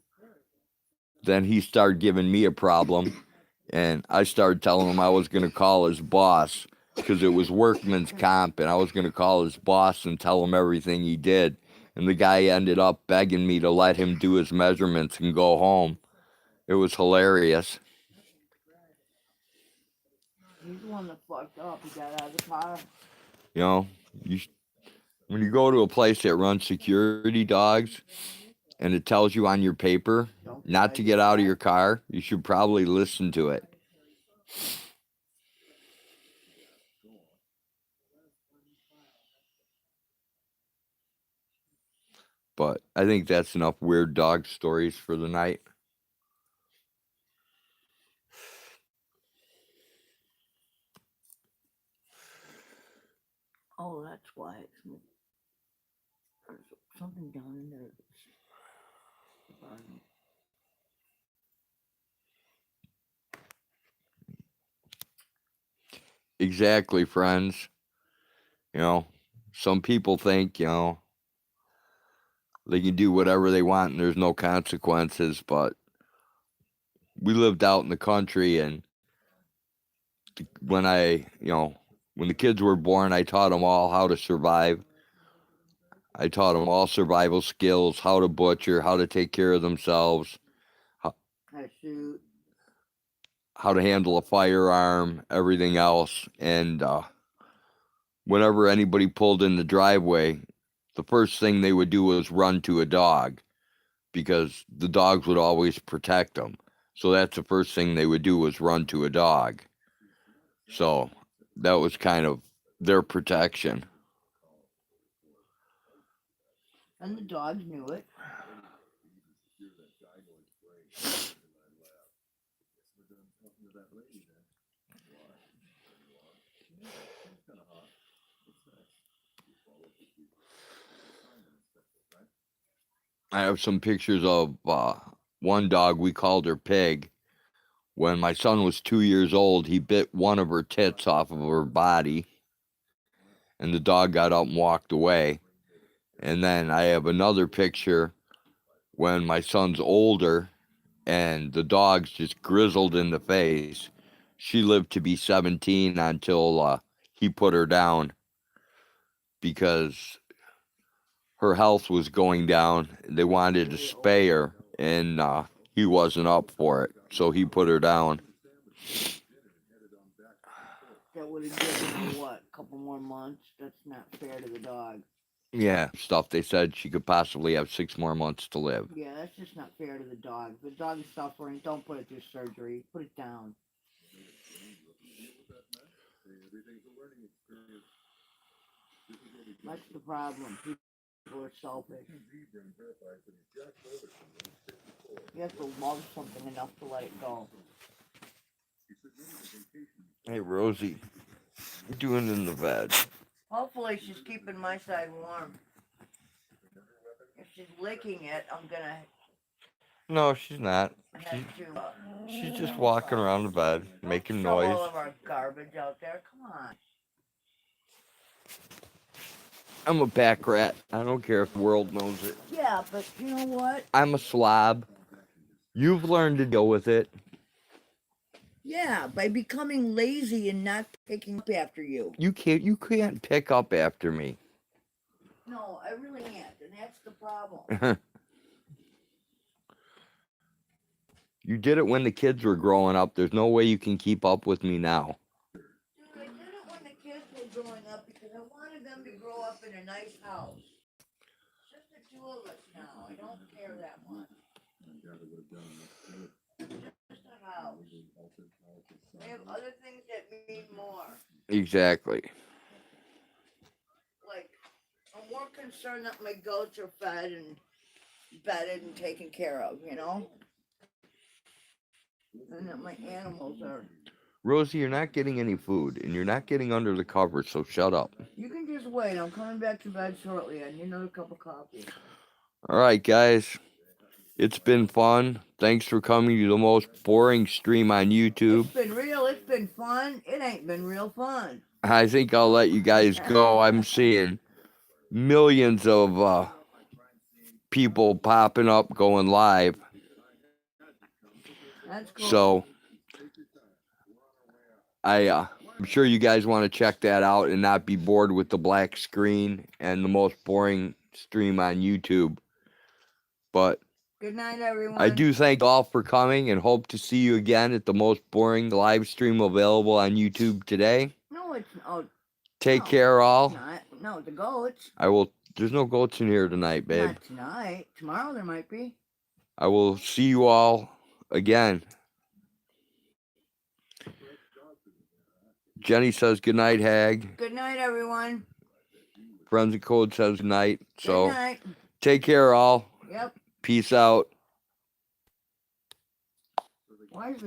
then he started giving me a problem. And I started telling him I was going to call his boss because it was workman's comp, and I was going to call his boss and tell him everything he did. And the guy ended up begging me to let him do his measurements and go home. It was hilarious. He's the one that fucked up. He got out of the car. You know, when you go to a place that runs security dogs and it tells you on your paper not to get out of your car, you should probably listen to it. But I think that's enough weird dog stories for the night. Oh, that's why. There's something down in there. Exactly, friends. You know, some people think, they can do whatever they want and there's no consequences, but we lived out in the country and when when the kids were born, I taught them all how to survive. I taught them all survival skills, how to butcher, how to take care of themselves, How to shoot. how to handle a firearm, everything else. And whenever anybody pulled in the driveway, the first thing they would do was run to a dog because the dogs would always protect them. So that's the first thing they would do was run to a dog. So that was kind of their protection. And the dogs knew it. I have some pictures of one dog, we called her Pig. When my son was 2 years old, he bit one of her tits off of her body, and the dog got up and walked away. And then I have another picture when my son's older, and the dog's just grizzled in the face. She lived to be 17 until he put her down because her health was going down. They wanted to spay her, and he wasn't up for it, so he put her down. That would have given her, what, a couple more months? That's not fair to the dog. Yeah, stuff they said she could possibly have 6 more months to live. Yeah, that's just not fair to the dog. If the dog is suffering, don't put it through surgery. Put it down. That's the problem. People are selfish. You have to love something enough to let it go. Hey, Rosie, what you doing in the bed? Hopefully she's keeping my side warm. If she's licking it, I'm gonna No, she's not. have to. She's just walking around the bed, making Throw noise. all of our garbage out there. Come on. I'm a pack rat. I don't care if the world knows it. Yeah, but you know what? I'm a slob. You've learned to deal with it. Yeah, by becoming lazy and not picking up after you. You can't pick up after me. No, I really can't, and that's the problem. You did it when the kids were growing up. There's no way you can keep up with me now. Dude, I did it when the kids were growing up because I wanted them to grow up in a nice house. It's just the two of us now. I don't care that much. Just a house. I have other things that mean more. Exactly. Like, I'm more concerned that my goats are fed and bedded and taken care of, you know? And that my animals are. Rosie, you're not getting any food, and you're not getting under the covers, so shut up. You can just wait. I'm coming back to bed shortly. I need another cup of coffee. All right, guys. It's been fun. Thanks for coming to the most boring stream on YouTube. It's been real. It's been fun. It ain't been real fun. I think I'll let you guys go. I'm seeing millions of people popping up going live. That's cool. So I'm sure you guys want to check that out and not be bored with the black screen and the most boring stream on YouTube. But Good night, everyone. I do thank all for coming and hope to see you again at the most boring live stream available on YouTube today. No, it's oh. Take No, care, all. It's not. No, the goats. I will. There's no goats in here tonight, babe. Not tonight. Tomorrow there might be. I will see you all again. Jenny says good night, Hag. Good night, everyone. Forensic Code says good night. So Good night. take care, all. Yep. Peace out. Why is the